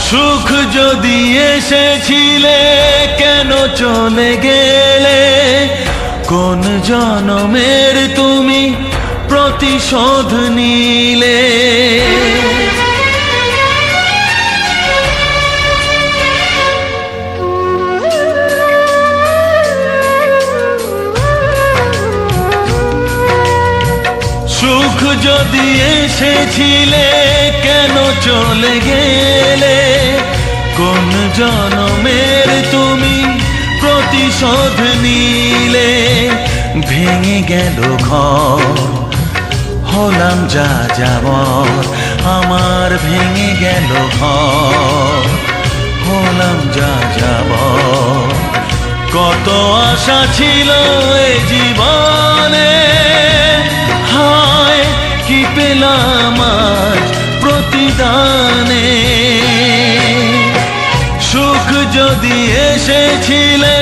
সুখ যদি এসেছিলে কেন চলে গেলে, কোন জনমের তুমি প্রতিশোধ নিলে। সুখ যদি এসেছিলে কেন চলে গেলে, কোন জনমের তুমি প্রতিশোধ নিলে। ভেঙে গেল ঘর, হলাম যা যাবর, আমার ভেঙে গেল ঘর, হলাম যা যাবর। কত আশা ছিল এ জীবনে, হায় কি পেলাম আজ প্রতিদানে। সুখ যদি এসেছিলে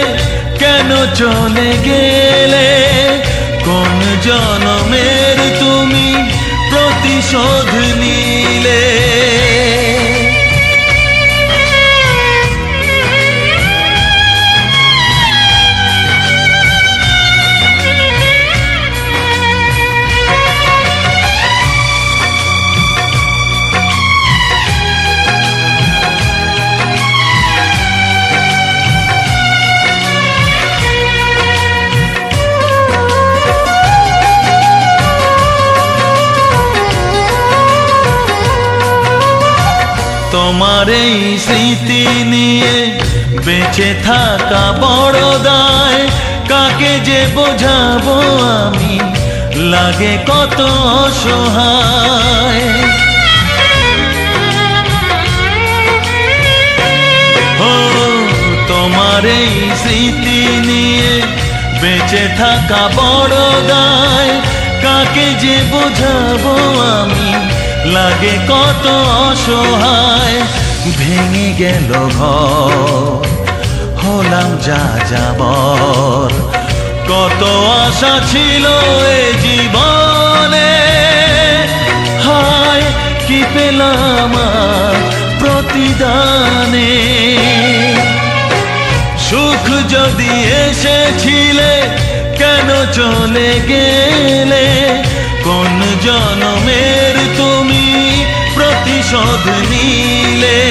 কেন চলে গেলে, কোন জনমের তুমি প্রতিশোধ নিলে। তোমার এই স্মৃতি নিয়ে বেঁচে থাকা বড় দায়, কাকে যে বোঝাবো আমি, লাগে কত অসহায়। ও তোমার এই স্মৃতি নিয়ে বেঁচে থাকা বড় দায়, কাকে যে বোঝাবো আমি, লাগে কত অসহায়। ভেঙে গেল ঘর, হলাম যা যাবর, কত আশা ছিল এ জীবনে, হায় কি পেলাম প্রতিদানে। সুখ যদি এসেছিলে কেন চলে গেলে, কোন জনমের তুমি প্রতিশোধ নিলে।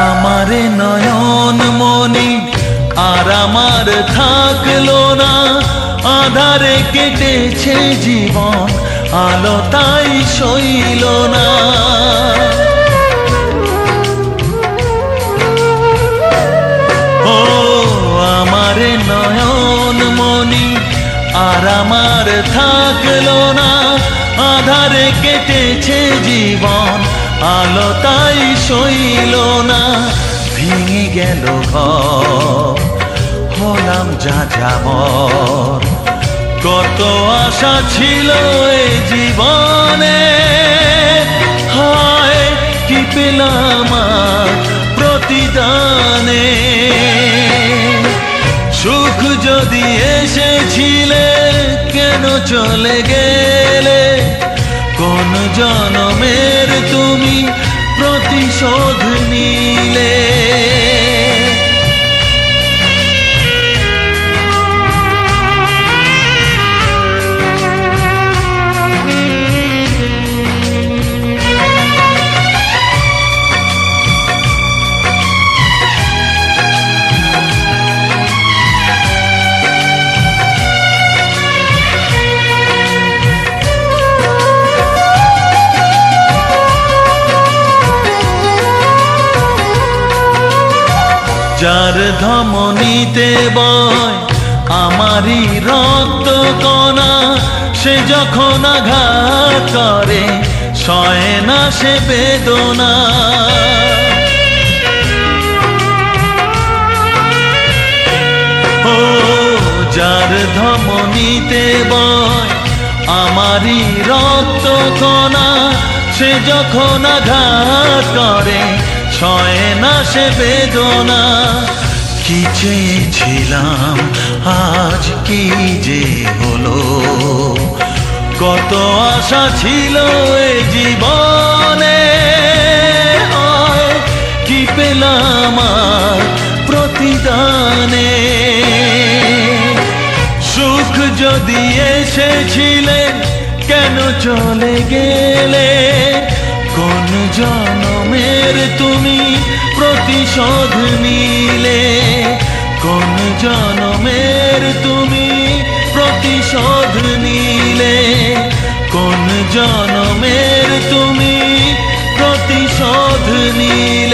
আমারে নয়ন মনি আর আমার থাকলো না, আধারে কেটেছে জীবন, আলো তাই সইল না। ও আমারে নয়ন মনি আর আমার থাকলো না, আধারে কেটেছে জীবন, আলো তাই সইল না। ভেঙে গেল ঘর, হলাম যা যাবর, কত আশা ছিল এ জীবনে, হায় কি পেলাম প্রতিদানে। সুখ যদি এসেছিলে কেন চলে গেলে, কোন জনমের তুমি প্রতিশোধ নিলে। যার ধমনীতে বয় আমারই রক্ত কণা, সে যখন আঘাত করে সয় না সে বেদনা। ও যার ধমনীতে বয় আমারই রক্ত কণা, সে যখন আঘাত করে সয় না সে বেদনা। কি চেয়েছিলাম আজ কি যে হলো, কত আশা ছিল এ জীবনে, কি পেলাম আর প্রতিদানে। সুখ যদি এসেছিলেন কেন চলে গেলে, কোন জনমের তুমি প্রতিশোধ নিলে, কোন জনমের তুমি প্রতিশোধ নিলে, কোন জনমের তুমি প্রতিশোধ নিলে।